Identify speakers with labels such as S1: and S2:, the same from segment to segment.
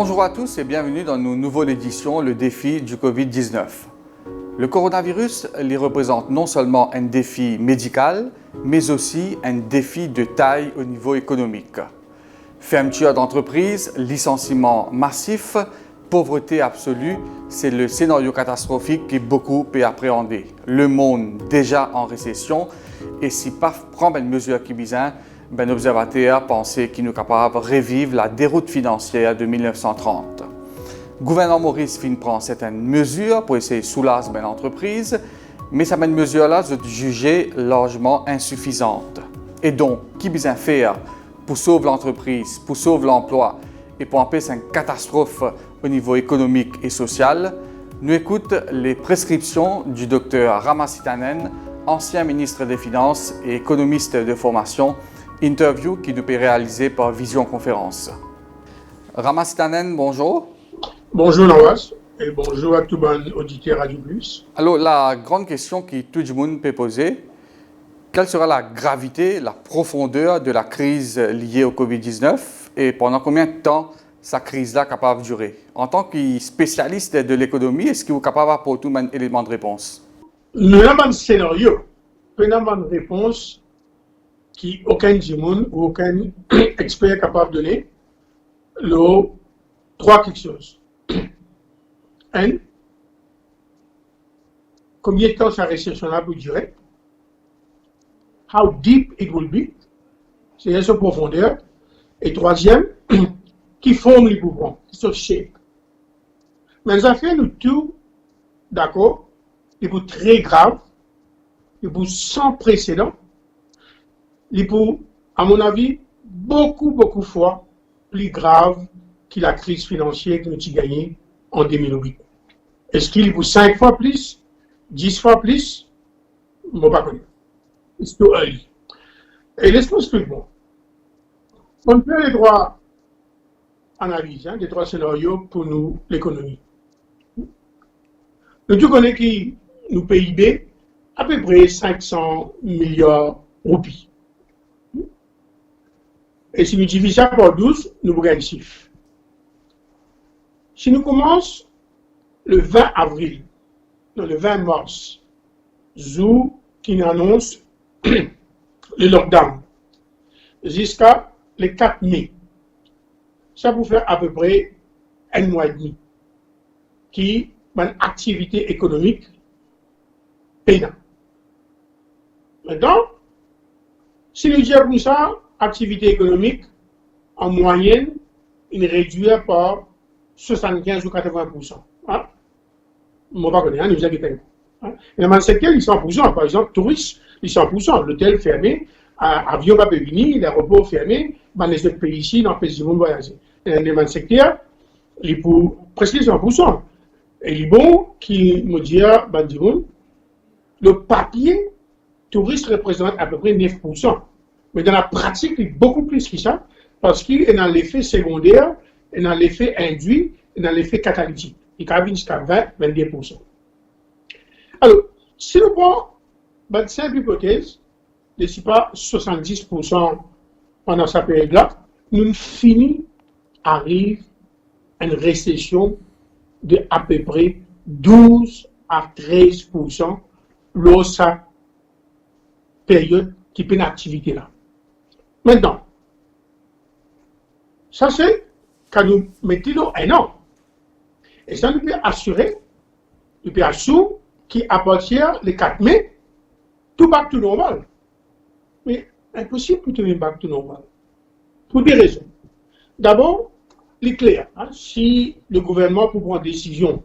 S1: Bonjour à tous et bienvenue dans nos nouvelles éditions, le défi du Covid-19. Le coronavirus les représente non seulement un défi médical, mais aussi un défi de taille au niveau économique. Fermeture d'entreprises, licenciements massifs, pauvreté absolue, c'est le scénario catastrophique que beaucoup peuvent appréhender. Le monde déjà en récession et si pas prendre une mesure qui vise l'observateur pensait qu'il est capable de revivre la déroute financière de 1930. Le gouvernement Maurice prend certaines mesures pour essayer de soulager l'entreprise, mais ces mesures-là sont jugées largement insuffisantes. Et donc, qui besoin faire pour sauver l'entreprise, pour sauver l'emploi et pour empêcher une catastrophe au niveau économique et social? Nous écoutons les prescriptions du docteur Rama Sitanen, ancien ministre des Finances et économiste de formation, interview qui nous est réalisée par Vision Conférence. Rama Sitanen, bonjour.
S2: Bonjour Nawaz et bonjour à tout le monde auditeur Radio Plus.
S1: Alors la grande question que tout le monde peut poser, quelle sera la gravité, la profondeur de la crise liée au Covid-19 et pendant combien de temps cette crise-là est capable de durer? En tant que spécialiste de l'économie, est-ce que vous êtes capable d'apporter un élément de réponse?
S2: Nous avons un scénario, nous avons une réponse qu'aucun monde ou aucun expert est capable de donner. Trois quelque chose. Un, combien de temps sa récession-là peut durer? How deep it will be? C'est sa profondeur. Et troisième, qui forme les mouvements, qui se shape. Mais ça fait nous tout, d'accord, il est très grave, il est sans précédent, il est, à mon avis, beaucoup fois plus grave que la crise financière que nous avons gagnée en 2008. Est-ce qu'il est 5 fois plus, 10 fois plus? Je ne sais pas. It's too early. Et laisse-moi expliquer. On peut les droits analyses, les trois scénarios pour nous, l'économie. Nous tous connaissons que nous PIB à peu près 500 milliards de roupies. Et si nous divisons ça par 12, nous avons un chiffre. Si nous commençons le 20 avril, non, le 20 mars, jour qui annonce le lockdown, jusqu'à le 4 mai, ça vous fait à peu près un mois et demi qui est une activité économique peinante. Maintenant, si nous disons ça, activité économique, en moyenne, il est réduit par 75 ou 80%. Hein? Je ne sais pas connaître, nous inquiétons. Hein? Et dans le secteur, ils sont 100%. Par exemple, touristes, ils sont 100%. L'hôtel fermé, avion pas venir, l'aéroport fermé, dans les autres pays ici, dans les pays du monde voyager. Et dans le secteur, il est pour presque 100%. Et il est bon qui me dit, le papier touriste représente à peu près 9%. Mais dans la pratique, il est beaucoup plus que ça, parce qu'il est dans l'effet secondaire, et dans l'effet induit, et dans l'effet catalytique. Il peut jusqu'à 20-22%. Alors, si nous prenons une simple hypothèse, de si pas 70% pendant cette période-là, nous finissons arrive à une récession de à peu près 12 à 13% lors de cette période qui peut une activité là. Maintenant, ça c'est quand nous mettons un an. Et ça nous peut assurer, qu'à partir du 4 mai, tout back to normal. Mais impossible pour tourner back to normal. Pour des raisons. D'abord, il est clair, hein, si le gouvernement peut prendre une décision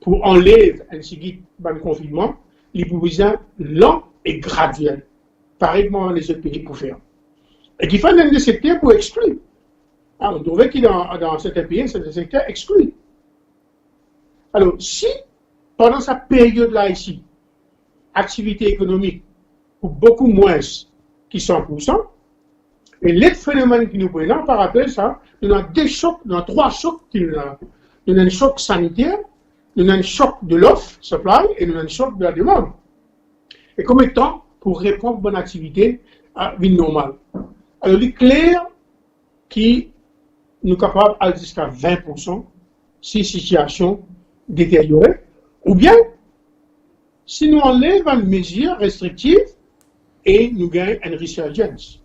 S2: pour enlever un confinement, il peut besoin lent et graduel, pareillement les autres pays pour faire. Et qu'il faut un des secteurs pour exclure. Ah, on trouvait que dans certains pays, c'est des secteurs exclus. Alors, si pendant cette période-là ici, activité économique pour beaucoup moins que 100%, et les phénomènes qui nous prennent par rapport à ça, nous avons deux chocs, nous avons trois chocs. Nous avons un choc sanitaire, nous avons un choc de l'offre, supply, et nous avons un choc de la demande. Et combien de temps pour répondre à bonne activité à vie normale? Alors, il est clair que nous sommes capables d'aller jusqu'à 20% si la situation détériorée, ou bien si nous enlèvons une mesure restrictive et nous gagnons une resurgence.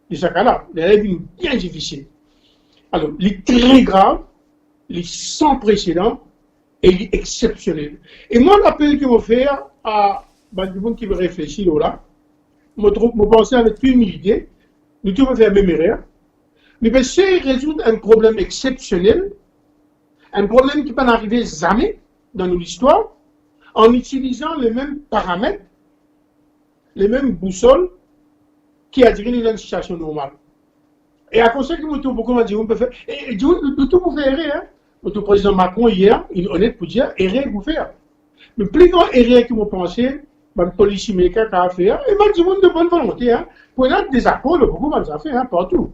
S2: De ce cas-là, c'est bien difficile. Alors, il est très grave, il est sans précédent et il est exceptionnel. Et moi, l'appel que je vais faire à les gens qui veulent réfléchir là, je pense avec humilité, nous devons faire même erreur. Nous devons essayer de résoudre un problème exceptionnel, un problème qui peut n'arriver jamais dans notre histoire, en utilisant les mêmes paramètres, les mêmes boussoles qui a dirigé dans une situation normale. Et à cause de ça, beaucoup m'ont dit, on peut faire. Et tout pour faire erreur. Le président Macron, hier, il est honnête pour dire, erreur pour faire. Le plus grand erreur que vous pensez, le policier américain a fait, et moi, je dis, de bonne volonté, pour être désaccord, beaucoup m'ont fait, partout.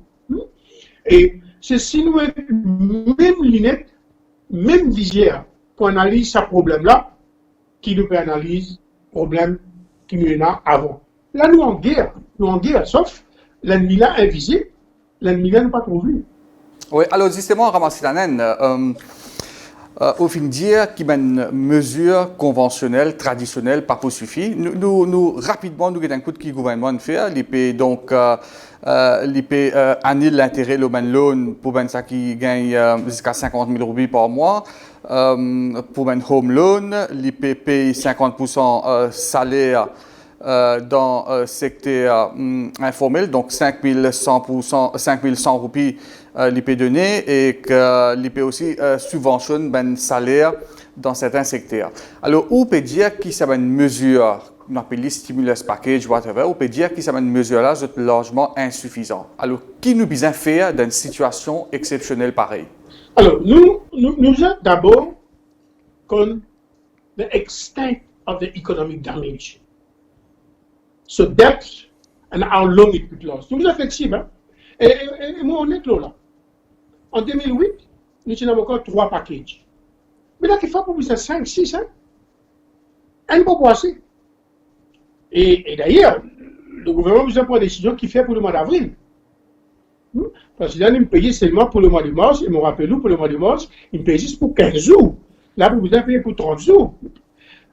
S2: Et c'est si nous avons même lunettes, même visière, pour analyser ce problème-là, qui nous peut analyser le problème qui nous est là avant. Là, nous en guerre, sauf l'ennemi là invisible, l'ennemi là n'est pas trop vu.
S1: Oui, alors justement, ramasser la naine, au fin de dire qu'il y a une mesure conventionnelle, traditionnelle, pas pour suffire. Nous rapidement, nous avons un coup de qui gouvernement fait, l'IP donc l'IP annule l'intérêt le loan pour ça qui gagne jusqu'à 50 000 roupies par mois. Pour un home loan, l'IP paye 50% salaire dans le secteur informel, donc 5100 roupies l'IP donné et que l'IP aussi subventionne un salaire dans certains secteurs. Alors, on peut dire que c'est une mesure, on appelle stimulus package, whatever, on peut dire que c'est une mesure-là largement insuffisante. Alors, qui nous besoin faire dans une situation exceptionnelle pareille?
S2: Alors, nous sommes d'abord comme the extent of the economic damage. So depth and how long it could last. Nous sommes flexibles. Hein? Et moi, on est là. En 2008, nous avons encore 3 packages. Mais là, il faut pour vous 5, 6. Hein? Un peu assez. Et d'ailleurs, le gouvernement vous a pris une décision qu'il fait pour le mois d'avril. Parce que là, il me payait seulement pour le mois de mars, et me rappelle pour le mois de mars, il me payait juste pour 15 jours. Là, vous avez payé pour 30 jours.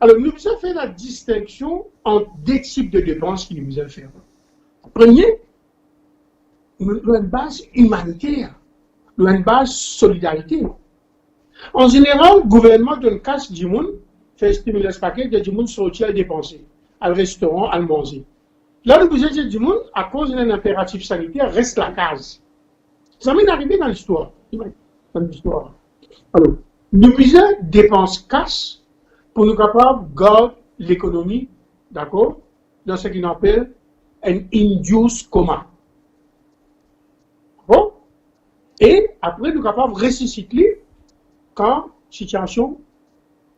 S2: Alors, nous avons fait la distinction entre 2 types de dépenses qu'il nous a fait. Premier, nous avons une base humanitaire, nous avons une base solidarité. En général, le gouvernement donne cash du monde, fait stimulus paquet, du monde sortir à dépenser, au restaurant, à manger. Là, le budget du monde, à cause d'un impératif sanitaire, reste la case. Ça m'est arrivé dans l'histoire. Alors, nous besoin dépenses cash pour nous capables de garder l'économie, d'accord, dans ce qu'on appelle un induced coma. Bon? Et après, nous capables de ressusciter quand la situation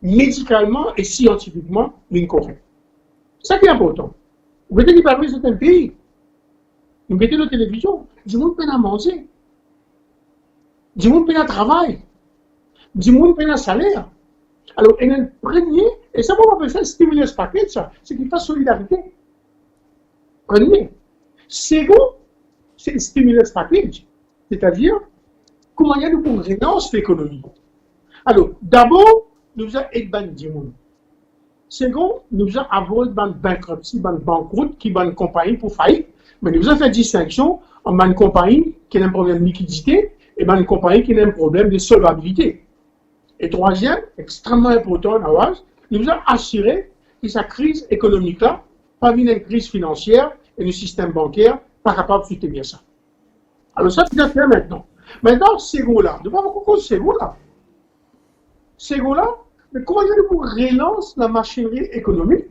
S2: médicalement et scientifiquement n'est correcte. C'est ça qui est important. Vous mettez les papiers dans un pays, vous mettez la télévision, du monde peut à manger, du monde peut à travailler, du monde peut à salaire. Alors, il y a un premier, et ça, on appelle ça stimulus package, ça, c'est qu'il fasse solidarité. Premier. Second, c'est le stimulus package, c'est-à-dire comment il y a de relancer l'économie. Alors, d'abord, nous avons aidé du monde. Second, nous avons avoidé une bankruptcy, une banqueroute qui est une compagnie pour faillite, mais nous avons fait distinction entre une compagnie qui a un problème de liquidité et une compagnie qui a un problème de solvabilité. Et troisième, extrêmement important, nous avons assuré que cette crise économique-là, pas une crise financière et le système bancaire, pas capable de soutenir ça. Alors ça, c'est fait maintenant. Maintenant, c'est là. Nous avons beaucoup de là. C'est là, mais comment est-ce qu'on relance la machinerie économique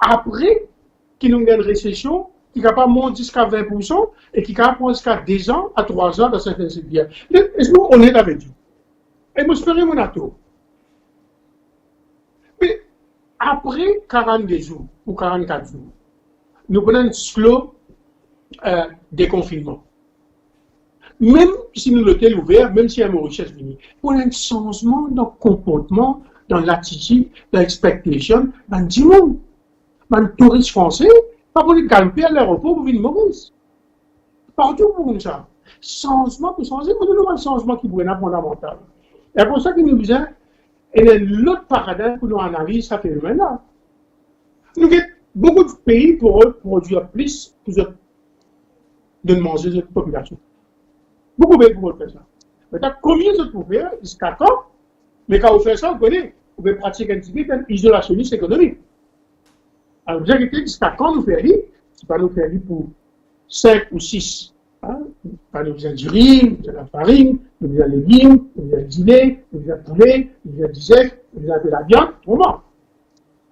S2: après qu'il y a une récession qui est capable de monter jusqu'à 20% et qui est capable de monter jusqu'à 2 ans à 3 ans dans certains secteurs. Est-ce qu'on est avec vous? Et moi, je ferai mon atout. Mais après 42 jours ou 44 jours, nous prenons un slow déconfinement. Même si nous l'hôtel ouvert, même si il y a une richesse finie, pour un changement dans le comportement, dans l'attitude, dans l'expectation, dans le monde. Dans le touriste français, pas pour les calmer à l'aéroport pour venir Maurice. Partout pour ça. changement pour changer, mais nous avons un changement qui pourrait être fondamental. Et pour ça que nous disons, il y a l'autre paradigme pour nous analyser ce phénomène-là. Nous avons beaucoup de pays pour eux produire plus de manger de population. Beaucoup de pays pour eux faire ça. Maintenant, combien de vous faire jusqu'à quand? Mais quand vous faites ça, vous connaissez, vous pouvez pratiquer un petit peu isolationniste économique. Alors, vous avez jusqu'à quand nous faire c'est pas nous faire pour 5 ou 6. Hein? Pas nous faisons du riz, de la farine, nous faisons des légumes, nous faisons du lait, nous faisons du poulet, nous faisons du œuf, nous faisons de la viande, comment?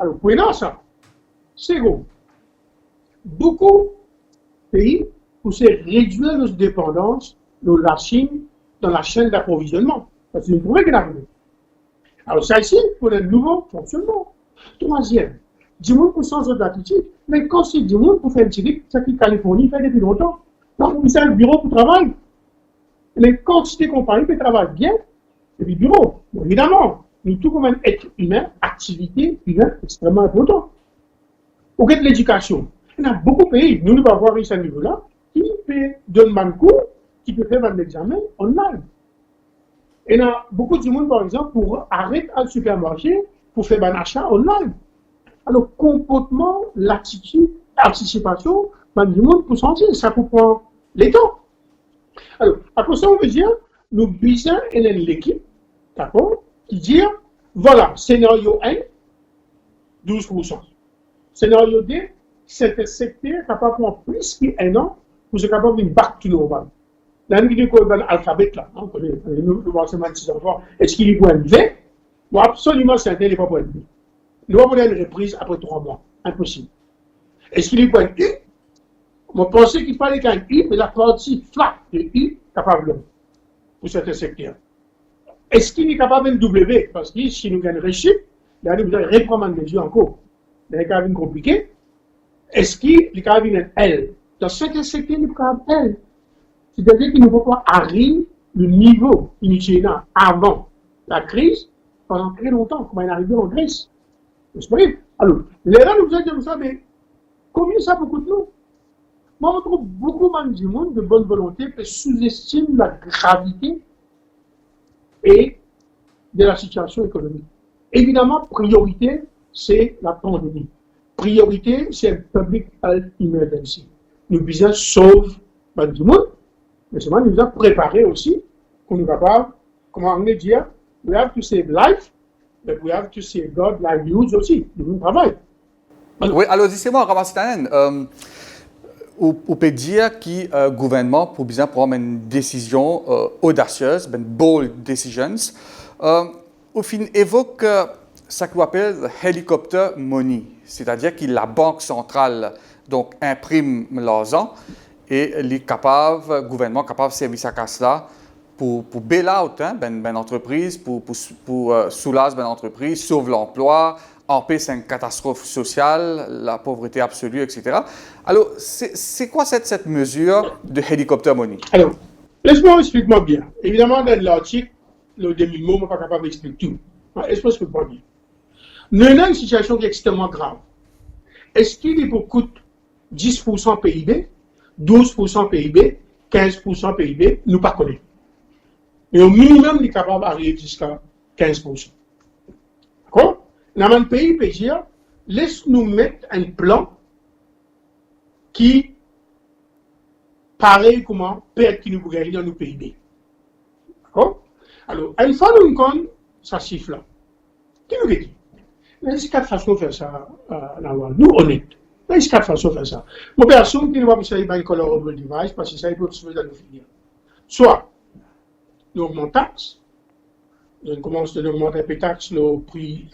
S2: Alors, prenons ça. C'est gros. Beaucoup de pays pour se réduire notre dépendance de la Chine dans la chaîne d'approvisionnement. Parce que c'est une problème qui est arrivé. Alors, ça ici, pour un nouveau fonctionnement. Troisième, du monde pour changer d'attitude. Mais quand c'est du monde pour faire le tiré, ça qui Californie fait depuis longtemps. Donc, vous avez un bureau pour travailler. Les quantités compagnies qui travaillent bien, c'est du bureau. Bon, évidemment, nous, tout comme un être humain, activité humaine extrêmement importante. Au cas de l'éducation, il y a beaucoup de pays, nous devons avoir ici à ce niveau-là, qui peut donner un cours, qui peut faire un examen online. Il y a beaucoup de monde, par exemple, pour arrêter à le supermarché, pour faire un achat online. Alors, comportement, l'attitude, l'anticipation, du monde pour sentir, ça peut prendre les temps. Alors, après ça, on veut dire, nous visons l'équipe, d'accord, qui dit, voilà, scénario 1, 12%. Scénario 2, c'est un secteur capable de prendre plus qu'un an pour se capable de back to normal. Là, nous disons qu'on a l'alphabet là, on connaît, nous avons un petit enfant, est-ce qu'il est pour un V? Bon, absolument, c'est un n'est pas pour un V. Nous avons une reprise après 3 mois. Impossible. Est-ce qu'il est pour un U? On pensait qu'il fallait qu'un U, mais la partie flat de U, capable pour certains secteurs. Est-ce qu'il est capable de W? Parce que si nous gagnons réussite, là, nous allons reprendre un mesure encore. Il est quand même compliqué. Est-ce qu'il est capable d'un L? Dans certains secteurs, il est capable d'un L. C'est-à-dire qu'il ne faut pas arriver le niveau initié avant la crise pendant très longtemps, comme il est arrivé en Grèce. Alors, les gens nous disent comme ça, mais combien ça peut coûter nous? Moi, je trouve beaucoup du monde de bonne volonté qui sous-estime la gravité et de la situation économique. Évidemment, priorité, c'est la pandémie. Priorité, c'est un public health emergency. Nous devons sauver du monde, mais seulement nous devons préparer aussi pour nous capables, comment on dit, we have to save life, but we have to save God livelihoods aussi. Nous travaillons.
S1: Oui, alors dis-moi, Ramastanen, on peut dire que le gouvernement pour bien prendre une décision audacieuse, une bold decisions, au fin évoque ce qu'on appelle helicopter money, c'est-à-dire que la banque centrale donc imprime l'argent et le gouvernement est capable de servir à cela pour bail-out une entreprise, pour soulager une entreprise, sauver l'emploi, empêcher une catastrophe sociale, la pauvreté absolue, etc. Alors, c'est quoi cette mesure de helicopter money?
S2: Alors, laisse-moi expliquer bien. Évidemment, dans l'article, le demi-mot, je ne suis pas capable d'expliquer tout. Laisse-moi expliquer bien. Nous avons une situation qui est extrêmement grave. Est-ce qu'il est pour coûte 10% PIB, 12% PIB, 15% PIB? Nous ne pas connaissons. Mais au minimum, nous sommes capables d'arriver jusqu'à 15%. D'accord? Dans un pays, peut dire, laisse-nous mettre un plan qui, pareil comment, perd qui nous gagner dans nos PIB. D'accord? Alors, une fois nous connaissons ça chiffre là, qui nous dit? Il y a 4 façons de faire ça, nous, honnêtes. Il y a 4 façons de faire ça. Mon personne qui ne va pas faire un colorable device parce que ça, il peut se faire nous finir. Soit, nous augmentons taxes, nous commençons à augmenter un peu taxes, le prix,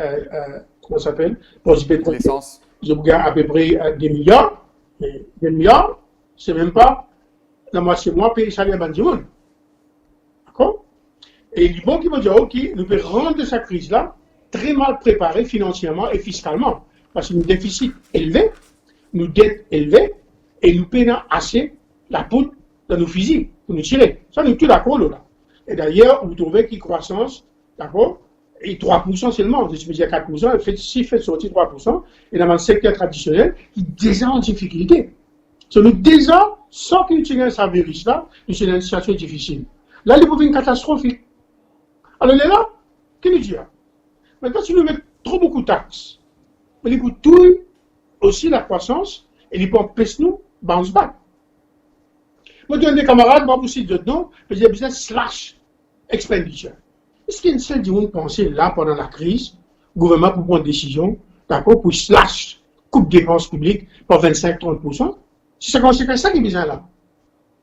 S2: comment ça s'appelle?
S1: L'essence.
S2: Je regarde à peu près des milliards. Des milliards, c'est même pas la moitié de moi payer le salaire à du monde. D'accord? Et il est bon qui va dire, OK, nous pouvons rendre cette crise-là très mal préparée financièrement et fiscalement. Parce que nous avons un déficit élevé, nous dettes élevées, et nous payons assez la poudre dans nos fusils pour nous tirer. Ça, nous sommes tous d'accord là. Et d'ailleurs, vous trouvez qu'il y a croissance, d'accord? Et 3% seulement, je me dis 4%, si fait sortir 3%, et dans le secteur traditionnel, qui est déjà en difficulté. C'est nous déjà, sans qu'il y ait un virus là, nous sommes dans une situation difficile. Là, il peut une catastrophique. Alors là, qu'est-ce que nous dit? Maintenant, si nous mettons trop beaucoup de taxes, il peut tout aussi la croissance et il peut empêcher nous bounce back. Moi, je dis à des camarades, moi aussi, de non, je dis business slash expenditure. Est-ce qu'il y a une seule qui vont penser là pendant la crise, le gouvernement pour prendre une décision, d'accord, pour slash, coupe dépenses publiques par 25-30%? Si c'est conséquent ça qui est besoin là.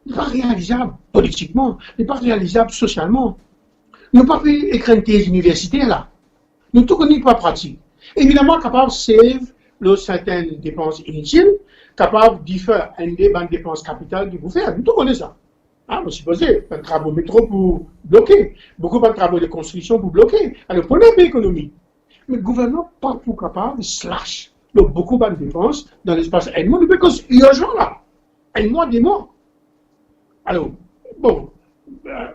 S2: Il n'est pas réalisable politiquement, il n'est pas réalisable socialement. Nous ne pouvons pas écrire des universités là. Nous ne connaissons pas pratique. Évidemment, capable de save certaines dépenses inutiles, capable de faire une dépense capitale qui vous fait. Nous connaissons ça. Ah, vous supposez, pas de travaux métro pour bloquer, beaucoup de travaux de construction pour bloquer. Alors, pour l'économie. Mais le gouvernement n'est pas pour capable de slash beaucoup de dépenses dans l'espace un mois, parce qu'il y a urgent là. Un mois, des mois. Alors, bon,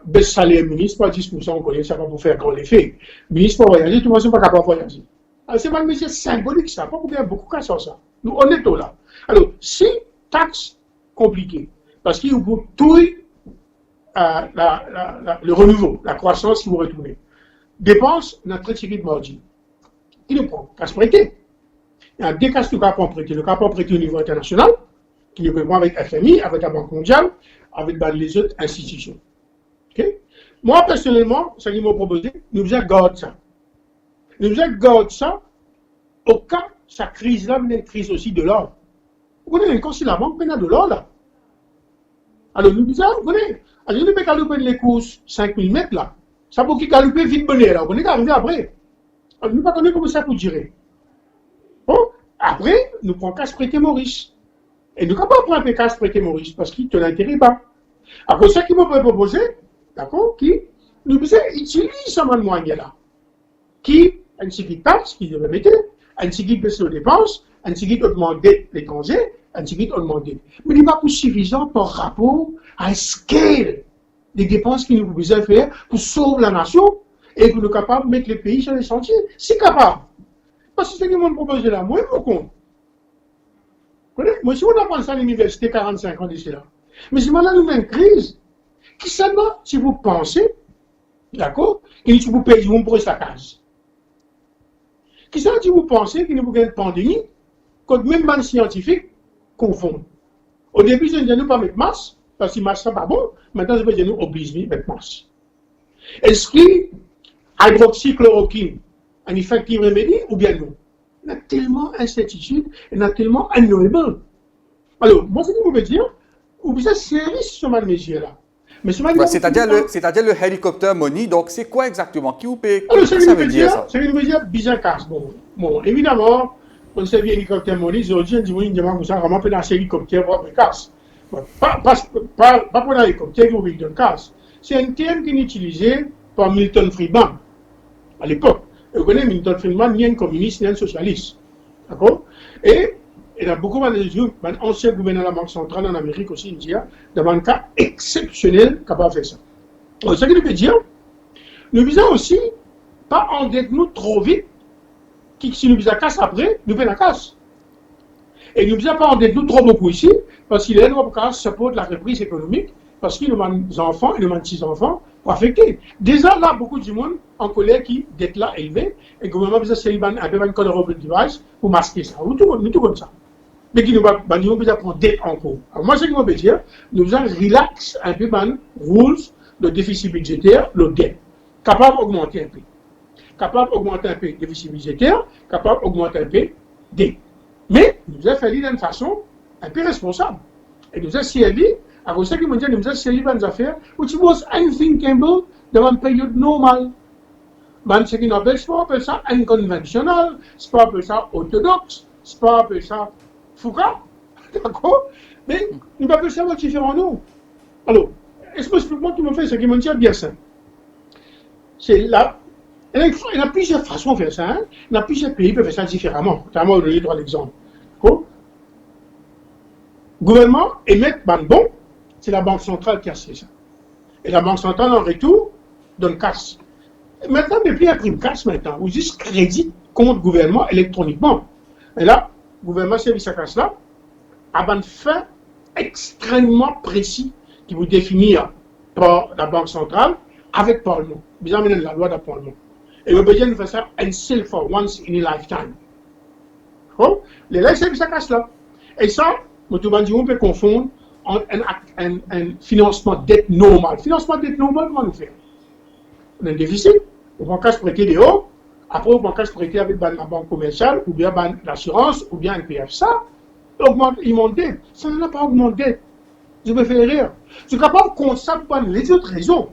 S2: baisse salaire ministre, pas 10%, on connaît ça va pour faire grand effet. Ministre pour voyager, tout le monde n'est pas capable de voyager. Alors, c'est pas un métier symbolique, ça, pas pour bien beaucoup de sur ça. Nous, on est là. Alors, si taxe compliquée, parce qu'il vous tout le renouveau, la croissance qui vous retournez, dépense notre série de margin. Il nous prend, casse prêter. Il y a des cas qui ne peuvent pas prêter. Le cas pas prêter au niveau international, qui ne peut pas avec FMI, avec la Banque mondiale, avec les autres institutions. Okay? Moi, personnellement, ce qu'ils m'ont proposé, nous faisons garde ça. Nous faisons garde ça au cas où cette crise-là, une crise aussi de l'or. Vous connaissez encore si la banque peine de l'or là. Alors, nous disons, vous connaissez, alors nous pouvons galoper les courses 5000 mètres là. Ça peut qu'il galoper vite bonnet là. Vous connaissez arriver après. Alors, nous ne connaissons pas comment ça peut durer. Bon, après, nous prenons casse prêter Maurice. Et nous ne pouvons pas prendre casse prêter Maurice parce qu'il ne l'intéresse pas. Après, ça qui m'ont proposé, d'accord, qui nous utilise ce moyen là. Qui, un petit taxe, qui devait mettre, un petit baisse les dépenses, un petit augmenter l'étranger, un petit augmenter. Mais il n'est pas suffisant par rapport à la scale des dépenses qu'il nous besoin faire pour sauver la nation et pour nous capable de mettre les pays sur les sentiers. C'est capable. Parce que ce qu'ils m'ont proposé là, moi, je me compte. Moi, si on apprend ça à l'université 45 ans d'ici là, mais si maintenant nous avons une crise, qui seulement, si vous pensez, d'accord, que si vous payez, vous pourrez sa case. Qui seulement, si vous pensez qu'il y a une pandémie, que même les scientifiques confondent. Au début, ils ne nous pas mettre masse, parce que masse, ça pas bon, maintenant, ils nous obligent de mettre masse. Est-ce que hydroxychloroquine, un effectif remède ou bien non? Il y a tellement d'incertitudes, il y a tellement unknowable. Alors, moi, ce que je veux dire, vous êtes sérieux sur ma mesure là. Mais
S1: c'est-à-dire le hélicoptère Money, donc c'est quoi exactement? Qui vous paye?
S2: Alors, ce que ça veut dire, c'est une mesure bizarre casse. Bon, évidemment, on sait bien hélicoptère Money, aujourd'hui, on dit, oui, on demande ça, vraiment, pour un hélicoptère, pour un casse. Pas pour un hélicoptère, pour un casse. C'est un terme qui est utilisé par Milton Friedman, à l'époque. Vous connaissez Milton Friedman, ni un communiste, ni un socialiste. D'accord? Et il y a beaucoup d'anciens gouverneurs de la Banque centrale en Amérique aussi, il dit, dans un cas exceptionnel, capable de faire ça. Donc, ce qui veut dire, nous visons aussi, pas endetter nous trop vite, qui si nous visons casse après, nous faisons la casse. Et nous visons pas endetter nous trop beaucoup ici, parce qu'il est là pour support de la reprise économique, parce qu'il nous manque des enfants, il nous manque 6 enfants, pour affecter. Déjà là, beaucoup de monde en colère qui dette là élevée, et le gouvernement besoin de un peu un code device pour masquer ça. Nous tout comme ça. Mais qui nous va besoin prendre dette encore. Alors moi, ce que je veux dire, nous allons relax un peu les rules de déficit budgétaire, le dette. Capable d'augmenter un peu. Capable d'augmenter un peu le déficit budgétaire, capable d'augmenter un peu dette. Mais nous allons faire d'une façon un peu responsable. Et nous allons servir, alors ce que je veux dire, nous allons servir dans les affaires, which was unthinkable dans une période normale. Ce qui n'appelle pas ça inconventionnel, c'est pas ça orthodoxe, c'est pas ça Foucault, d'accord? Mais nous ne pouvons pas savoir différent nous. Alors, est-ce que explique-moi tout le monde fait ce qui me tient bien ça? C'est là. Il y a plusieurs façons de faire ça. Hein? Il y a plusieurs pays qui peuvent faire ça différemment. Notamment, je vais donner l'exemple. Le gouvernement émet un bon, c'est la Banque centrale qui a fait ça. Et la Banque centrale, en retour, donne casse. Maintenant, depuis un prime casse, maintenant, vous juste crédit contre le gouvernement électroniquement. Et là, le gouvernement service à casse là, avant fin extrêmement précis qui vous définir par la Banque centrale avec Parlement. Vous avez la loi du Parlement. Et le besoin de faire ça un seul fois, once in a lifetime. Oh, les lois, c'est que ça casse là. Et ça, on peut confondre un financement de dette normal. Financement de dette normal, comment nous faire? On a un déficit, on va encore se prêter des hauts, après on va encore se prêter avec la banque commerciale, ou bien l'assurance, ou bien le PF. Ça, il monte dette. Ça n'a pas augmenté. Je me fais rire. Je suis capable qu'on sache pas les autres raisons.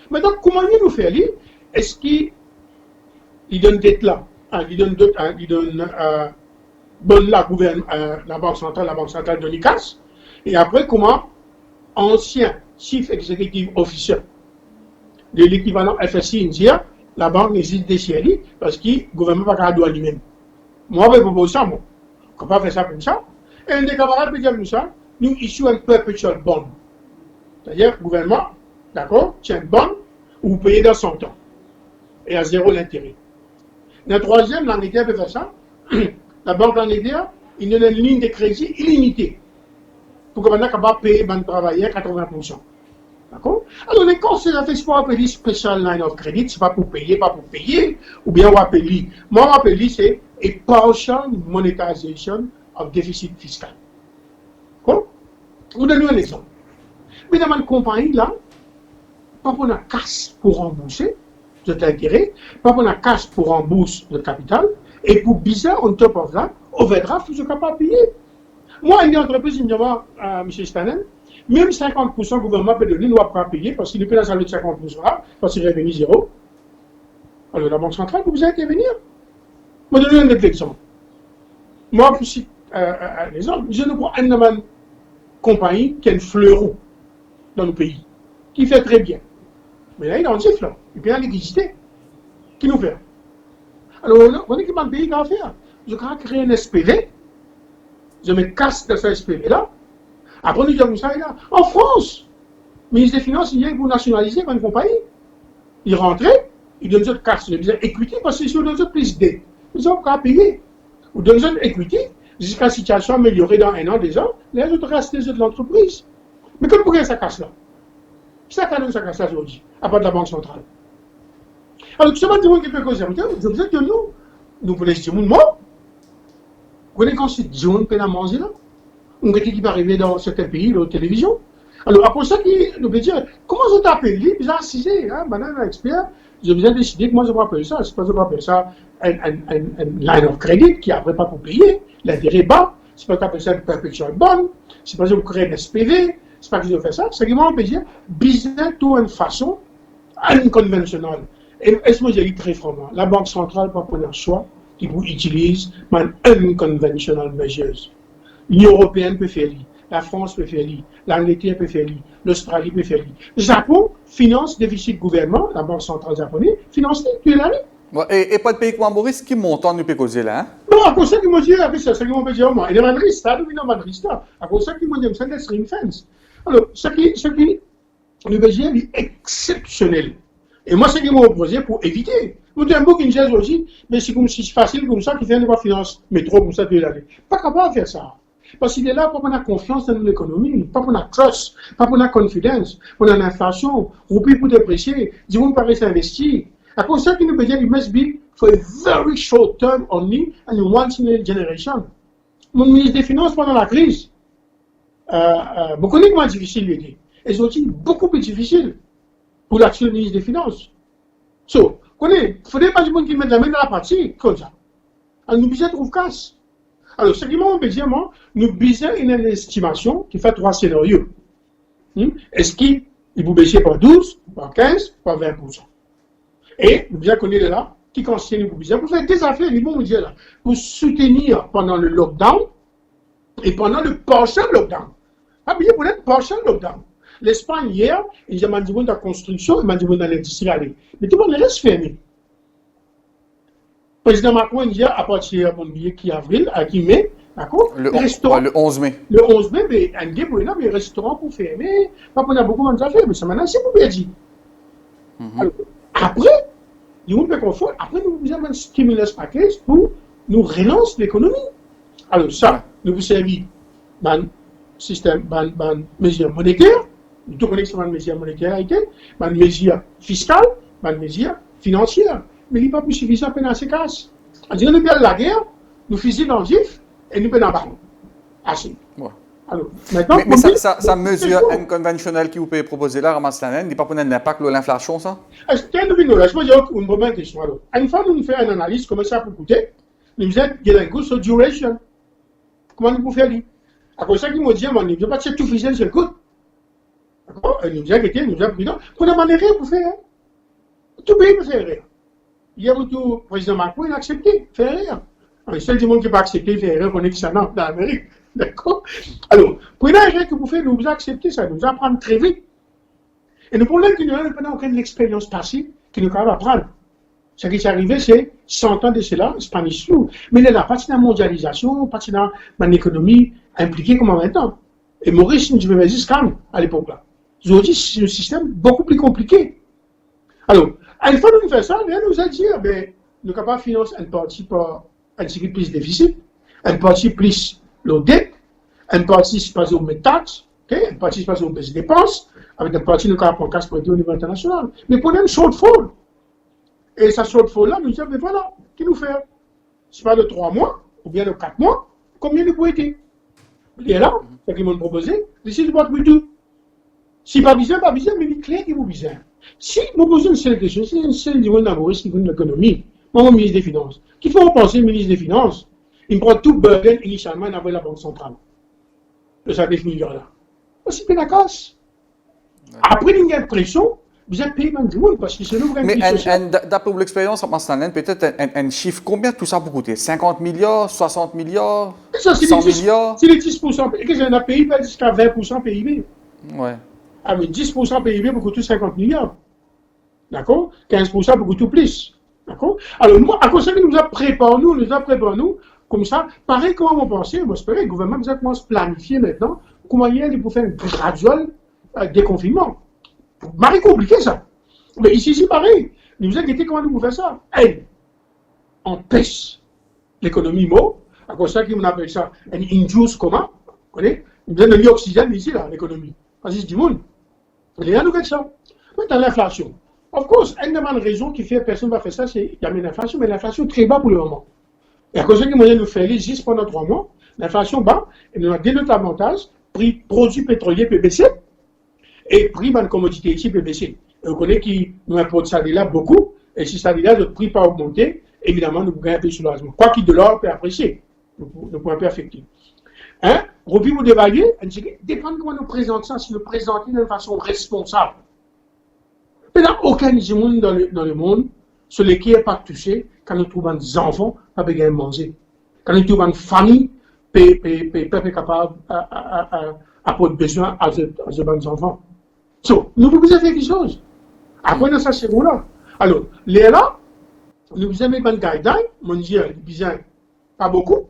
S2: Maintenant, comment il nous fait lire? Est-ce qu'il donne dette là? Il donne bonne la Banque centrale donne casse. Et après, comment ancien chief executive officer de l'équivalent FSI India, la banque n'hésite des CLI parce que le gouvernement n'a pas de lui-même. Moi, je propose ça, moi. On ne peut pas faire ça comme ça. Et un des camarades peut dire comme ça, nous issuons un perpetual bond. C'est-à-dire, le gouvernement, d'accord, tient un bond où vous payez dans 100 ans. Et à zéro l'intérêt. Le troisième, l'Angleterre peut faire ça. La banque d'Angleterre, il donne une ligne de crédit illimitée. Pour que maintenant, on va payer les travailleurs 80%. D'accord? Alors, les conservateurs, c'est pas appeler special line of credit, c'est pas pour payer, ou bien on va appeler. Moi, on va appeler, c'est a partial monetization of deficit fiscal. D'accord? Vous donnez un exemple. Mais dans une compagnie, là, pas pour la casse pour rembourser de l'intérêt, pas pour la casse pour rembourser le capital, et pour bizarre, on top of that, overdraft, vous êtes capable de payer. Moi, une entreprise, il me dit, M. Stanel, même 50% le gouvernement peut donner, nous ne pas payer parce qu'il est plus dans la salle de 50% parce qu'il est revenu zéro. Alors la Banque centrale, vous allez intervenir. Je vais donner un autre exemple. Moi, je cite l'exemple, je ne vois une compagnie qui a un fleuron dans le pays, qui fait très bien. Mais là, il est en gifle, là. Il peut en l'électricité. Qui nous fait? Alors, on est qui dans le pays qui va faire? Je vais créer un SPV. Je me casse de ce SPV-là. Après, nous disons ça, là. En France, le ministre des Finances, il vient pour nationaliser une compagnie. Il rentrait, il donne une casse, il donne equity, parce que si on donne une plus d'aide, ils ont qu'à payer. Ou donne une equity, jusqu'à la situation améliorée dans 1 an, 2 ans, les autres restent les autres de l'entreprise. Mais comment pourquoi ça casse là? Ça casse là aujourd'hui, à part de la Banque centrale. Alors, tout ça, je vais dire quelque chose. Je vous dis que nous voulons dire, moi, vous connaissez quand c'est John peut la manger là? On voit qui va arriver dans certains pays, dans la télévision. Alors, après ça, nous peut dire, comment je t'appelle lui? Puis, assisé, hein, madame l'expert, j'ai bien décidé que moi, je vais appeler ça. C'est pas, je vais appeler ça un line of credit qui après pas pour payer, l'intérêt bas. C'est pas que appeler ça un perpetual bond. C'est pas que vous créez un SPV. C'est pas que je fais ça. C'est que moi, on peut dire, business tout une façon unconventionnelle. Et est-ce que j'ai dit très franchement, la Banque centrale va prendre un choix qui vous utilise unconventional measures. L'Union européenne peut faire lire, la France peut faire lire, l'Angleterre peut faire lire, l'Australie peut faire lire. Le Japon finance déficit gouvernement, la Banque centrale japonaise finance depuis l'année.
S1: Et pas de pays comme Maurice qui montent nous peut causer là, hein?
S2: Non, à cause ça qui m'a dit, avec ça, c'est qu'on peut dire, il y a un risque, là, il y a un risque, là. À cause ça qui m'a dit, c'est un string fence. Alors, ce qui, le BGM est exceptionnel. Et moi, c'est ce qu'ils m'ont proposé pour éviter. Vous dites un bout qui me aussi, mais c'est comme si c'est facile comme ça, qui vient de voir finance métro comme ça depuis l'année. Pas capable de faire ça. Parce qu'il est là pour qu'on ait confiance dans l'économie, pas pour qu'on ait trust, pas pour qu'on ait confidence, pour qu'on ait inflation, roupie pour déprécier, dis vous me paraissez investir. À cause de ça, qu'il nous peut dire, il must be for a very short term only and once in a generation. Mon ministre des Finances pendant la crise, beaucoup moins difficile, lui dit. Et c'est aussi beaucoup plus difficile pour l'action du ministre des Finances. So, il ne faudrait pas du monde qui mette la main dans la partie, comme ça. Alors, nous besoin trouver casse. Alors, ce qui m'a dit, moi, nous besoin une estimation qui fait 3 scénarios. Est-ce qu'il vous baisser par 12, par 15, par 20%? Et nous besoin connaître là, qui constitue nous besoin pour faire des affaires, ils vont nous dire là, pour soutenir pendant le lockdown et pendant le partial lockdown. Ah, bien, pour être partial lockdown. L'Espagne, hier, ils ont dit dans la construction, ils ont dit dans l'industrie. Mais tout le monde reste fermé. Le président Macron, il dit à partir de avril, à mai, d'accord?
S1: Le 11 mai.
S2: Le 11 mai, mais un des mais restaurants pour fermer, pas pour beaucoup d'affaires, mais ça maintenant, c'est pour bien dit. Après, nous peut confondre, après, nous avons un stimulus package pour nous relancer l'économie. Alors, ça, nous vous servir système, mesure monétaire, nous connaissons une mesure monétaire, une mesure fiscale, une mesure financière. Mais il n'est pas plus suffisant pour dans ces cas. On dit que nous perdons la guerre, nous fusillons dans le vif et nous perdons la barre. Assez.
S1: Ouais.
S2: Alors, maintenant,
S1: mais ça mesure conventionnelle qui vous pouvez proposer là, ramasse la naine, il n'y a pas pour l'impact de l'inflation, ça?
S2: Je pose une première question. Alors, une fois que nous faisons une analyse, comment ça peut coûter, nous disons qu'il y a un coût sur duration. Comment nous pouvons faire? À cause de ça, nous disons, nous ne pas tout fusionner sur le coût. D'accord? Nous disons que nous avons pris non. Pour ne demander rien pour faire. Tout pays peut faire rien. Hier, le président Macron, il a accepté, faire rien. Le seul du monde qui n'a pas accepté, faire rien, on est que ça dans l'Amérique. D'accord? Alors, pour une rien que vous faites, nous accepter ça, nous apprendre très vite. Et le problème que nous avons, nous avons l'expérience passée qui nous capable d'apprendre. Ce qui est arrivé, c'est 100 ans de cela, Spanish flu. Mais il est là, pas dans la mondialisation, pas dans l'économie impliquée comme maintenant. Et Maurice nous devait jusqu'à à l'époque-là. Aujourd'hui, c'est un système beaucoup plus compliqué. Alors, une fois que nous faisons ça, nous allons dire, ben, nous sommes capables de financer une partie par un petit plus déficit, une partie plus le dette, une partie se passe aux taxes, une partie se passe aux dépenses, avec une partie nous sommes capables de casse au niveau international. Mais pour une shortfall. Et sa shortfall-là, nous disons, mais voilà, qui nous fait? C'est pas de 3 mois, ou bien de 4 mois, combien nous pouvons être? Et là, ce qu'ils m'ont proposé, c'est de what we do. Si pas besoin, mais il est clair qu'il vous besoin. Si vous posez une seule question, c'est une seule du monde d'Amoris qui veut de l'économie, moi, mon ministre des Finances, qu'il faut penser le ministre des Finances, il me prend tout burden initialement avec la Banque centrale. Le salaire milliards là. C'est bien la casse. Après, il y a une pression, vous êtes payé dans le monde parce que c'est nous
S1: mais d'après l'expérience, peut-être un chiffre, combien tout ça peut coûter? 50 milliards, 60 milliards,
S2: ça,
S1: 100 milliards?
S2: C'est les 10%. Et que j'ai un pays qui jusqu'à 20% PIB.
S1: Ouais.
S2: Ah, mais 10% PIB peut coûter 50 milliards. D'accord? 15% peut coûter plus. D'accord? Alors, moi, à cause de ça, nous a préparé, nous, comme ça, pareil, comment on pensait, moi, j'espérais, le gouvernement nous a commencé à planifier maintenant, comment il y a pour faire un graduel déconfinement. Marie compliqué ça. Mais ici, c'est pareil. Nous inquiétez comment nous pouvons faire ça. Hey, on pêche l'économie mot, à cause de ça qu'on appelle ça un induce commun. Vous connaissez? Nous avons de l'oxygène ici, là, l'économie. Parce que c'est du monde. Il y a nous ça. Maintenant, l'inflation. Of course, une des raisons qui fait que personne ne va faire ça, c'est qu'il y a une inflation, mais l'inflation est très bas pour le moment. Et à cause de ça, nous nous faire juste pendant 3 mois, l'inflation bas, et nous avons deux autres avantages, prix produits pétroliers PBC, et prix de commodité ici PBC. Et vous connaissez qui nous importe ça là beaucoup, et si ça là, le prix pas augmenter, évidemment, nous gagnons un peu sur l'asement. Quoi qu'il de l'or peut apprécier, nous pouvons un peu affecter. Hein? Revue vous dévaluer, dépend de comment nous présentons ça, si nous présentons d'une façon responsable. Il n'y a aucun monde dans le monde sur lesquels n'est pas touché quand nous trouvons des enfants à bien manger. Quand nous trouvons une famille pas capable à pour besoin à ces bons enfants. So, nous pouvons faire quelque chose. Après, nous ça c'est là. Alors, là, nous avons une guideline, mon Dieu, les besoins pas beaucoup,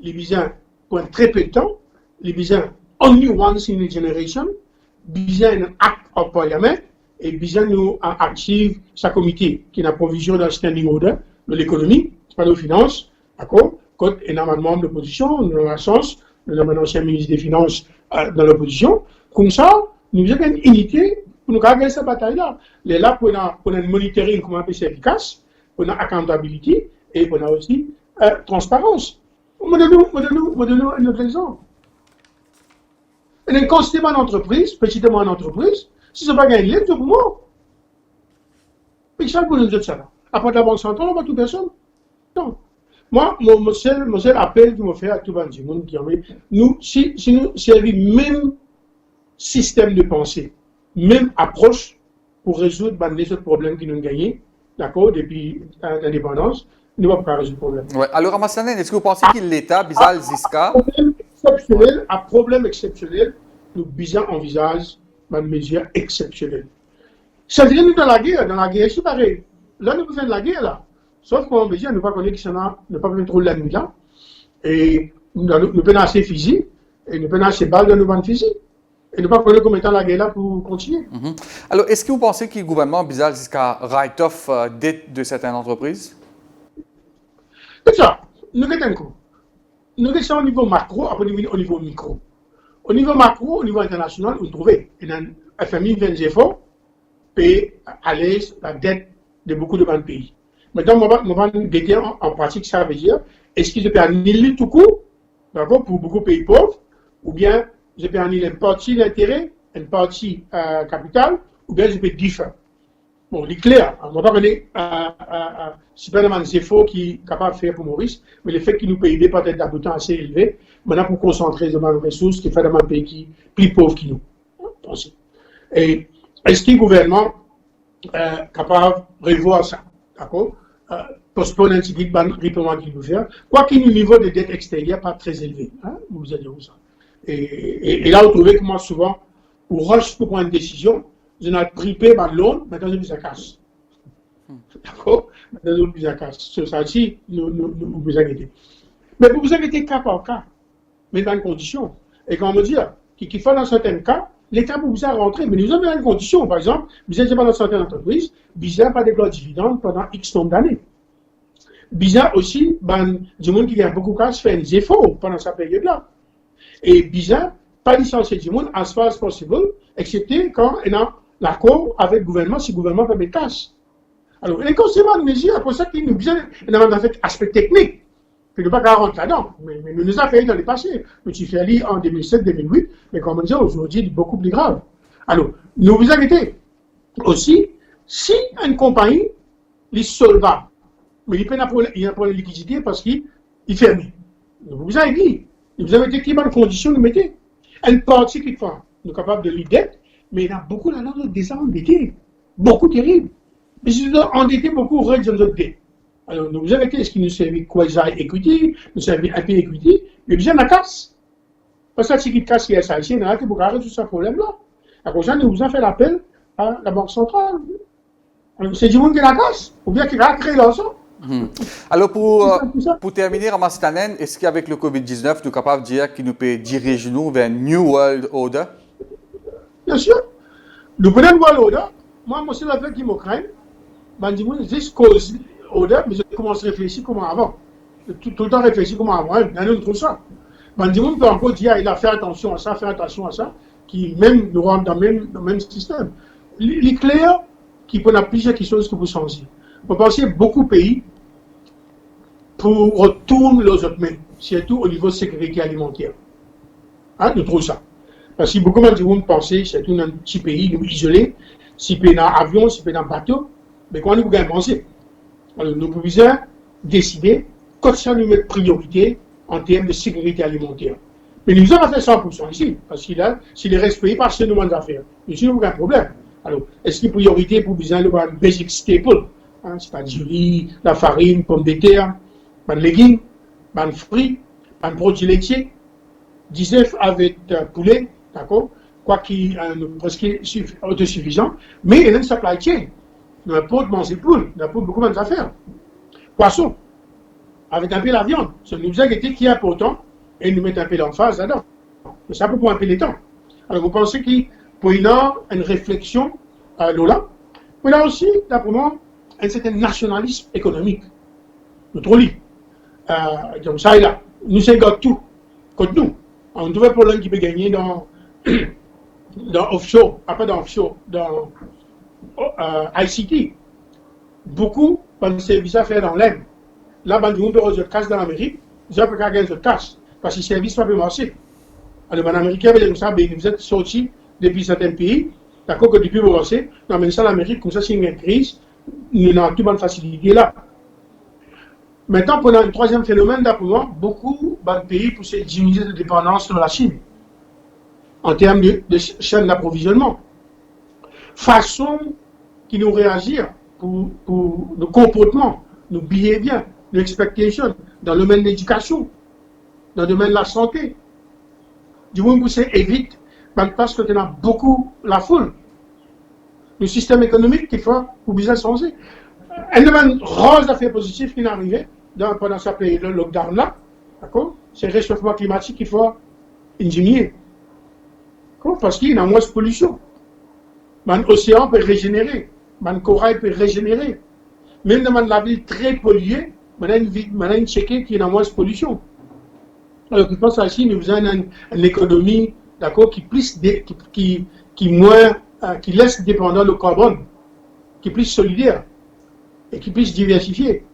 S2: les besoins pour un très peu de temps, les besoins only once in a generation, besoin d'un act of parliament, et besoin nous active sa comité qui a provision d'un standing order de l'économie, pas de finances, d'accord, quand un amendement de l'opposition, nous avons la chance, nous avons un ancien ministre des Finances dans l'opposition, comme ça, nous avons une unité pour nous gagner cette bataille-là. Là, pour un monitoring, comment on c'est efficace, pour une accountability, et pour aussi transparence. On me donne un autre exemple. Une quantité d'entreprise, petitement entreprise, si ce n'est pas gagné, c'est pour moi. Mais ça, pour nous dire ça. Après la Banque centrale, on va tout personne. Non. Moi, mon seul appel que je fais à tout le monde qui en est, si nous servons même système de pensée, même approche pour résoudre les autres problèmes qui nous ont gagnés, d'accord, depuis l'indépendance, nous ne pouvons pas résoudre le problème.
S1: Ouais. Alors, Ramassanen, est-ce que vous pensez que l'État, Bizal Ziska.
S2: Un problème exceptionnel, nous Bizan envisage une mesure exceptionnelle. Ça veut dire nous dans la guerre, c'est pareil. Là, nous faisons de la guerre, là. Sauf qu'on besoin, nous ne pas connaître qui s'en a, ne pas mettre trop l'ennemi là. Et nous prenons assez physique, et nous prenons assez balles dans nos bandes physiques. Et nous ne pas connaître combien de temps la guerre là pour continuer.
S1: Alors, est-ce que vous pensez que le gouvernement Bizal Ziska write-off dette de certaines entreprises?
S2: C'est ça. Nous avons un coup. Nous avons ça au niveau macro, après au niveau micro. Au niveau macro, au niveau international, vous trouvez, il y a un FMI fait des efforts, paye à l'aise la dette de beaucoup de pays. Maintenant, on va guetter en pratique, ça veut dire, est-ce qu'ils se peut annuler tout court, d'accord, pour beaucoup de pays pauvres, ou bien je peux annuler une partie d'intérêt, une partie capital, ou bien je peux différer. Bon, il est clair, on ne va pas connaître suffisamment des efforts qui sont capables de faire pour Maurice, mais le fait qu'il nous paye peut-être d'habitants assez élevés, maintenant pour concentrer dans les ressources qui fait dans un pays qui est plus pauvre que nous. Et est-ce que le gouvernement est capable de revoir ça? D'accord? Postpone un petit peu le règlement qu'il veut faire, quoique le niveau de dette extérieure n'est pas très élevé. Hein? Vous allez dire ça. Et là, vous trouvez que moi, souvent, on rush pour prendre une décision, je n'ai pripé par l'autre, maintenant je vous casse. D'accord? Maintenant je vous casse. Sur ça aussi, nous vous inquiétez. Mais pour vous inquiéter cas par cas, mais dans une condition. Et quand on me dit qu'il faut dans certains cas, l'État peut vous faire rentrer, mais nous avons une condition. Par exemple, vous n'êtes pas dans certaines entreprises, vous n'avez pas déclaré de dividendes pendant X nombre d'années. Bizarre aussi, du monde qui a beaucoup de cas fait des efforts pendant cette période-là. Et bizarre, pas licencier du monde as far as possible, excepté quand il y a l'accord avec le gouvernement, si le gouvernement fait des casse. Alors, il y a constamment des mesures, pour ça qu'il nous besoin d'un aspect technique. Je ne peux pas rentrer là-dedans, mais nous nous avons fait dans le passé. Nous avons fait lire en 2007-2008, mais comme on dit aujourd'hui, c'est beaucoup plus grave. Alors, nous vous inquiétez. Aussi, si une compagnie, les solvable, mais il n'y a pas de liquidité parce qu'il est fermé. Nous vous avez dit, vous avez été qui bonnes conditions de mettre. Une partie qui nous est capable de lui dette, mais il y a beaucoup là déjà endettés. Beaucoup terrible. Mais si nous avons endetté beaucoup, on de notre dette. Alors, nous vous avez dit, est-ce qu'il nous servait quasi-equity, nous servait un peu equity, mais bien la casse. Parce que si il casse, il y a ça ici, il y a pour arrêter tout ce problème-là. À cause de ça, nous vous avons fait l'appel à la Banque centrale. C'est du monde qui la casse, ou bien qui a créé l'argent.
S1: Alors, pour terminer, Ramasse Tanen, est-ce qu'avec le COVID-19, nous sommes capables de dire qu'il nous peut diriger nous vers un New World Order?
S2: Bien sûr. Nous prenons New World Order. Moi, c'est la fait qui me craint. Je dis, c'est cause order, mais je commence à réfléchir comme avant. Tout le temps réfléchir comme avant. Nous trouve ça. Je dis, on peut encore dire, il a fait attention à ça, qui même nous rentre dans le même système. Il est clair qu'il peut y avoir plusieurs choses que vous changer. Vous pensez beaucoup de pays pour retourner les autres mains, surtout au niveau de sécurité alimentaire. Hein, nous trouvons ça. Parce que beaucoup de gens pensent, surtout dans un petit pays isolé, si vous dans un avion, si vous dans un bateau, mais quand nous pouvons penser. Alors nous pouvons décider quand ça nous met priorité en termes de sécurité alimentaire. Mais nous avons fait 100% ici, parce que là, si les restes payés par ce nombre d'affaires, ici, nous avons un problème. Alors, est-ce qu'il y a priorité pour besoin de un basic staple, hein, c'est-à-dire riz, la farine, pommes de terre, les légumes, les fruits, les produits laitiers, 19 avec poulet, d'accord, quoi qu'il est presque autosuffisant, mais il y a une supply chain. Nous n'avons pas de manger poule, nous n'avons pas beaucoup d'affaires. Poisson, avec un peu la viande, ça nous inquiète qui est important, et nous mettons un peu d'emphase là-dedans. Mais ça peut prendre un peu de temps. Alors, vous pensez qu'il pour une réflexion à Lola, mais là aussi, d'après moi, un certain nationalisme économique. Notre lit. Donc ça est là. Nous sommes tout contre nous. On trouve problème qui peut gagner dans offshore, pas dans offshore, dans ICT. Beaucoup de services à faire dans l'aide. Là, on peut avoir casse dans l'Amérique, ils ont pas gagner de casse, parce que les services ne peuvent pas marcher. Alors, les Américains, vous êtes sortis depuis certains pays, d'accord, que depuis vous lancez, nous amenons ça à l'Amérique, comme ça, c'est une crise, nous avons toute bonne facilité là. Maintenant, pendant un troisième phénomène, d'après moi, beaucoup de pays pour se diminuer de dépendance sur la Chine, en termes de chaîne d'approvisionnement. Façon qui nous réagir pour nos comportements, nos behaviors, nos expectations, dans le domaine de l'éducation, dans le domaine de la santé. Du moins, vous évite, parce que tu as beaucoup la foule. Le système économique qu'il faut pour bien changer. Un domaine rose d'affaires positives qui est arrivé pendant cette période de lockdown-là, d'accord? C'est le réchauffement climatique qu'il faut diminuer. Parce qu'il y a moins de pollution. L'océan peut régénérer, le corail peut régénérer. Même dans la ville très polluée, on a une checker qui a moins de pollution. Alors, je pense que nous avons une économie d'accord, qui laisse dépendant le carbone, qui est plus solidaire et qui puisse diversifier.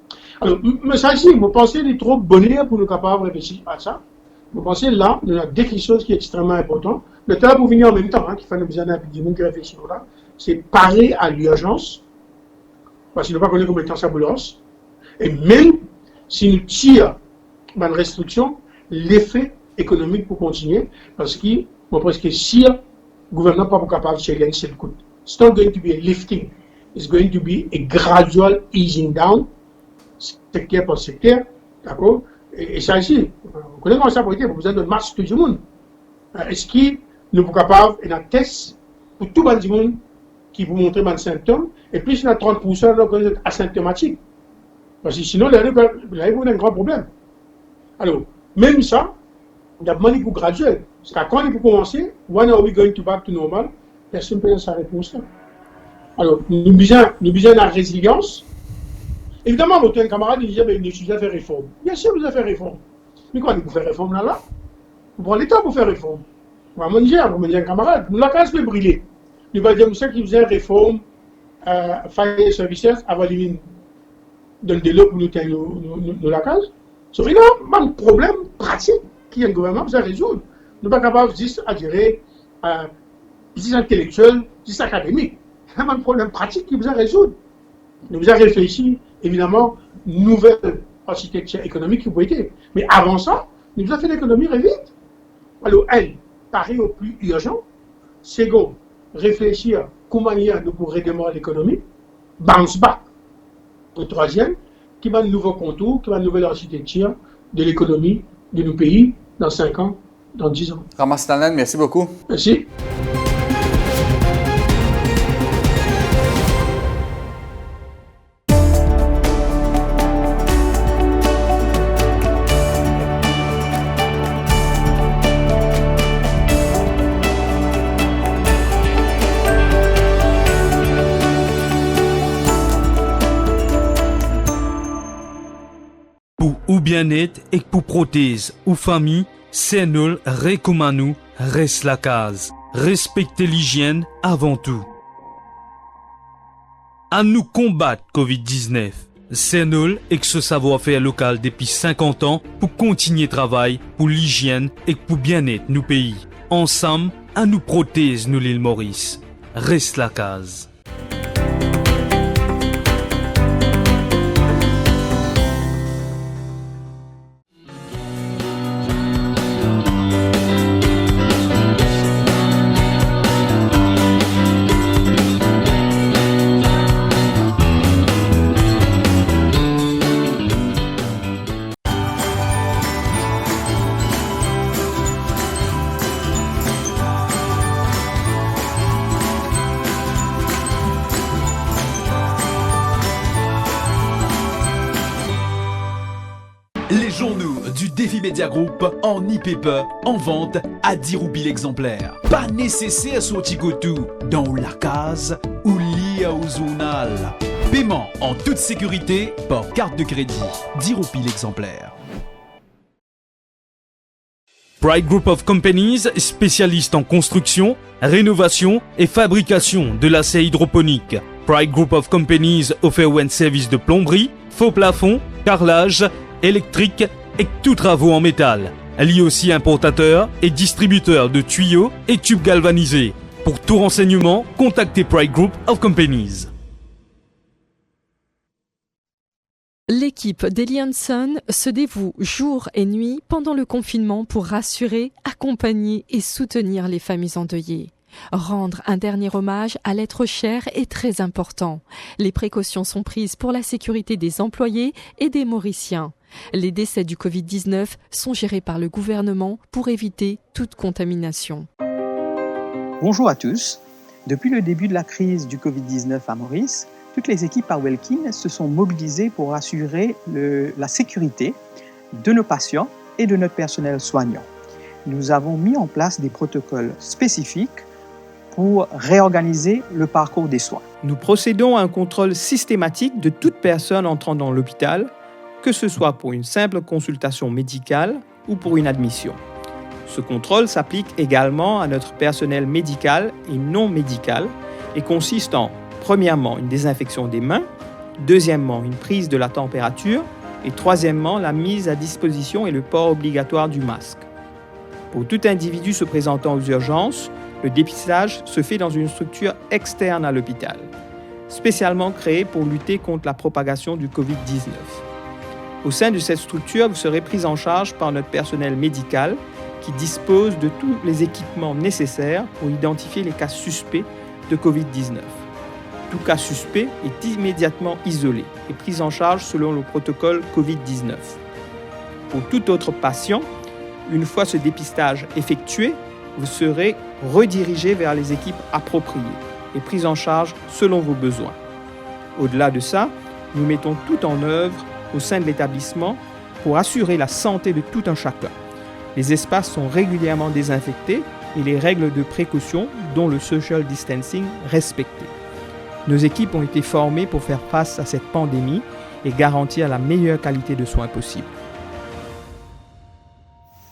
S2: Alors, mais ça ici, vous pensez qu'il est trop bonheur pour nous capables de réfléchir à ça. Vous pensez là, il y a quelque chose qui est extrêmement important. Le temps pour venir en même temps, qui fait nous besoin d'un petit monde qui réfléchit là, c'est parer à l'urgence, parce qu'il ne faut pas connaître combien de temps ça vous lance. Et même si nous tirons dans la restriction, l'effet économique pour continuer, parce qu'il faut presque si le gouvernement n'est pas capable de gérer c'est le coût. It's not going to be a lifting, it's going to be a gradual easing down, secteur par secteur, d'accord? Et ça ici, vous connaissez comment ça peut être, vous avez besoin de masse tout le monde. Est-ce que nous sommes capables, et un test pour tout le monde qui vous montre les symptômes, et plus il y a 30% qui sont asymptomatiques. Parce que sinon, vous avez un grand problème. Alors, même ça, il y a besoin de graduel. Parce que quand il faut commencer, when are we going to back to normal? Personne ne peut donner sa réponse là. Alors, nous avons besoin de la résilience. Évidemment, votre camarade il dit que nous sommes faire réforme. Bien sûr, vous avez fait réforme. Mais quoi, vous faites réforme là? Vous prenez le temps pour faire réforme. Vous me dire un camarade, nous la case peut brûler. Nous allons dire que vous avez réforme, fire services, avant de donner de l'eau pour nous la case. C'est un problème pratique qui est le gouvernement vous a résoudre. Nous ne sommes pas capables juste à gérer, juste intellectuel, juste académique. C'est un problème pratique qui vous a résoudre. Nous vous a réfléchi, évidemment, nouvelle architecture économique qui peut être. Mais avant ça, nous avons fait l'économie très vite. Alors, elle, pareil au plus urgent. Second, réfléchir comment nous pourrons redémarrer l'économie. Bounce back. Le troisième, qui va un nouveau contour, qui va une nouvelle architecture de l'économie de nos pays dans 5 ans, dans 10 ans.
S1: Ramas Tanan, merci beaucoup.
S2: Merci.
S3: Ou bien-être et pour prothèse ou famille, c'est nous recommandons reste la case. Respectez l'hygiène avant tout. À nous combattre Covid-19. C'est nous et que ce savoir-faire local depuis 50 ans pour continuer travail pour l'hygiène et pour bien-être nos pays. Ensemble, à nous prothèse nous l'île Maurice. Reste la case.
S4: Les journaux du Défi Media Group en e-paper en vente à 10 roupies l'exemplaire. Pas nécessaire sortir tout dans la case ou lié au journal. Paiement en toute sécurité par carte de crédit. 10 roupies l'exemplaire.
S3: Pride Group of Companies, spécialiste en construction, rénovation et fabrication de l'acier hydroponique. Pride Group of Companies offre un service de plomberie, faux plafond, carrelage, électrique et tous travaux en métal. Elle est aussi importateur et distributeur de tuyaux et tubes galvanisés. Pour tout renseignement, contactez Pride Group of Companies.
S5: L'équipe d'Eli Hanson se dévoue jour et nuit pendant le confinement pour rassurer, accompagner et soutenir les familles endeuillées. Rendre un dernier hommage à l'être cher est très important. Les précautions sont prises pour la sécurité des employés et des Mauriciens. Les décès du Covid-19 sont gérés par le gouvernement pour éviter toute contamination.
S6: Bonjour à tous. Depuis le début de la crise du Covid-19 à Maurice, toutes les équipes à Welkin se sont mobilisées pour assurer la sécurité de nos patients et de notre personnel soignant. Nous avons mis en place des protocoles spécifiques pour réorganiser le parcours des soins.
S7: Nous procédons à un contrôle systématique de toute personne entrant dans l'hôpital, que ce soit pour une simple consultation médicale ou pour une admission. Ce contrôle s'applique également à notre personnel médical et non médical et consiste en, premièrement, une désinfection des mains, deuxièmement, une prise de la température et troisièmement, la mise à disposition et le port obligatoire du masque. Pour tout individu se présentant aux urgences, le dépistage se fait dans une structure externe à l'hôpital, spécialement créée pour lutter contre la propagation du Covid-19. Au sein de cette structure, vous serez pris en charge par notre personnel médical qui dispose de tous les équipements nécessaires pour identifier les cas suspects de Covid-19. Tout cas suspect est immédiatement isolé et pris en charge selon le protocole Covid-19. Pour tout autre patient, une fois ce dépistage effectué, vous serez redirigé vers les équipes appropriées et pris en charge selon vos besoins. Au-delà de ça, nous mettons tout en œuvre au sein de l'établissement pour assurer la santé de tout un chacun. Les espaces sont régulièrement désinfectés et les règles de précaution, dont le social distancing, respectées. Nos équipes ont été formées pour faire face à cette pandémie et garantir la meilleure qualité de soins possible.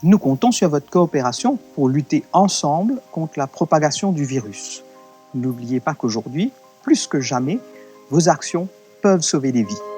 S6: Nous comptons sur votre coopération pour lutter ensemble contre la propagation du virus. N'oubliez pas qu'aujourd'hui, plus que jamais, vos actions peuvent sauver des vies.